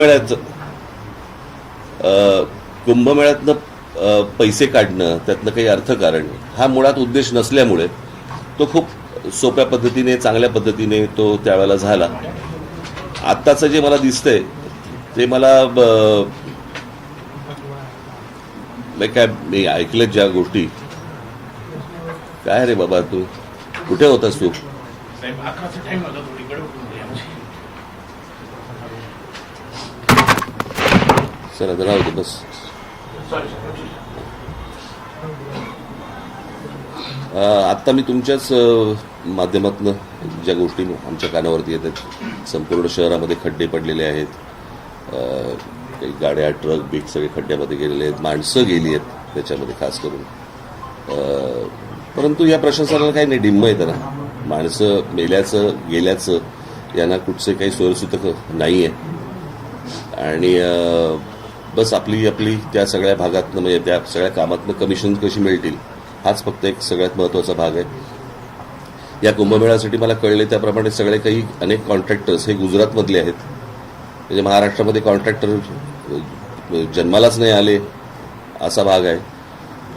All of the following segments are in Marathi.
मेळ्याचं कुंभमेळ्यातनं पैसे काढणं, त्यातनं काही अर्थकारण हा मुळात उद्देश नसल्यामुळे तो खूप सोप्या पद्धतीने, चांगल्या पद्धतीने तो त्यावेळेला झाला. आत्ताचं जे मला दिसतंय ते मला काय मी ऐकलं ज्या गोष्टी, काय रे बाबा तू कुठे होतास तू? चला जरा होतं बस. आत्ता मी तुमच्याच माध्यमातून ज्या गोष्टी आमच्या कानावरती येतात, संपूर्ण शहरामध्ये खड्डे पडलेले आहेत, काही गाड्या, ट्रक, बीक सगळे खड्ड्यामध्ये गेलेले आहेत, माणसं गेली आहेत त्याच्यामध्ये खास करून. परंतु या प्रशासनाला काही नाही, डिम्म येतं ना, माणसं मेल्याचं गेल्याचं यांना कुठचे काही सोयसूतक नाही आहे. आणि बस आपली त्या सगळ्या भागातनं, म्हणजे त्या सगळ्या कामातनं कमिशन कशी मिळतील हाच फक्त एक सगळ्यात महत्त्वाचा भाग आहे. या कुंभमेळ्यासाठी मला कळले त्याप्रमाणे सगळे काही अनेक कॉन्ट्रॅक्टर्स हे गुजरातमधले आहेत. म्हणजे महाराष्ट्रामध्ये कॉन्ट्रॅक्टर जन्मालाच नाही आले असा भाग आहे.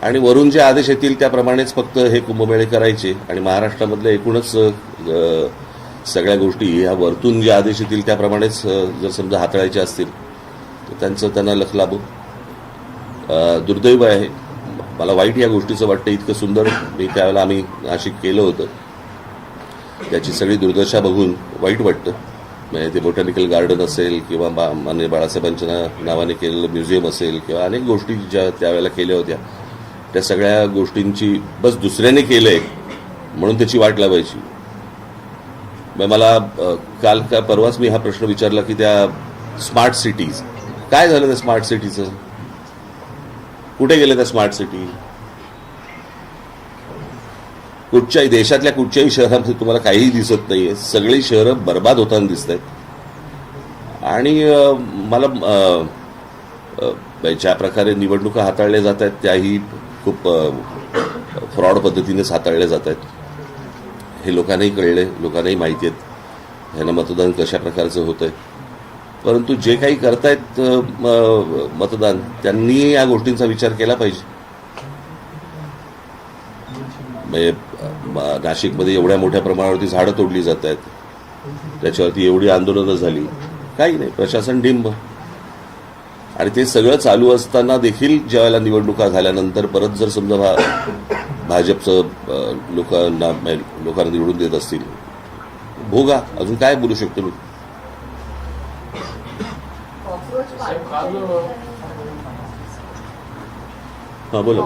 आणि वरून जे आदेश येतील त्याप्रमाणेच फक्त हे कुंभमेळे करायचे. आणि महाराष्ट्रामधल्या एकूणच सगळ्या गोष्टी ह्या वरतून जे आदेश येतील त्याप्रमाणेच जर समजा हाताळायचे असतील तर त्यांना लख लाभो. दुर्दैव आहे, मला वाईट या गोष्टीचं वाटतं. इतकं सुंदर मी त्यावेळेला आम्ही नाशिक केलं होतं, त्याची सगळी दुर्दशा बघून वाईट वाटतं. म्हणजे ते बॉटॅनिकल गार्डन असेल किंवा माननीय बाळासाहेबांच्या नावाने केलेलं म्युझियम असेल किंवा अनेक गोष्टी ज्या त्यावेळेला केल्या होत्या, त्या सगळ्या गोष्टींची बस दुसऱ्याने केलंय म्हणून त्याची वाट लावायची. मला काल का परवाच मी हा प्रश्न विचारला की त्या स्मार्ट सिटीज, काय झालं त्या स्मार्ट सिटीचं? कुठे गेले त्या स्मार्ट सिटी? कुठच्याही देशातल्या कुठच्याही शहरामध्ये तुम्हाला काहीही दिसत नाहीये. सगळी शहरं बर्बाद होताना दिसत आहेत. आणि मला ज्या प्रकारे निवडणुका हाताळल्या जात आहेत त्याही खूप फ्रॉड पद्धतीनेच हाताळल्या जात आहेत हे लोकांनाही कळले, लोकांनाही माहिती आहेत ह्यांना मतदान कशा प्रकारचं होतंय. परंतु जे काही करतायत मतदान, त्यांनी या गोष्टींचा विचार केला पाहिजे. म्हणजे नाशिकमध्ये एवढ्या मोठ्या प्रमाणावरती झाडं तोडली जात आहेत, त्याच्यावरती एवढी आंदोलनं झाली, काही नाही, प्रशासन डिंब. आणि ते सगळं चालू असताना देखील ज्यावेळेला निवडणुका झाल्यानंतर परत जर समजा भाजपचं लोकांना निवडून देत असतील, भोगा. अजून काय बोलू शकतो मी? हा बोला.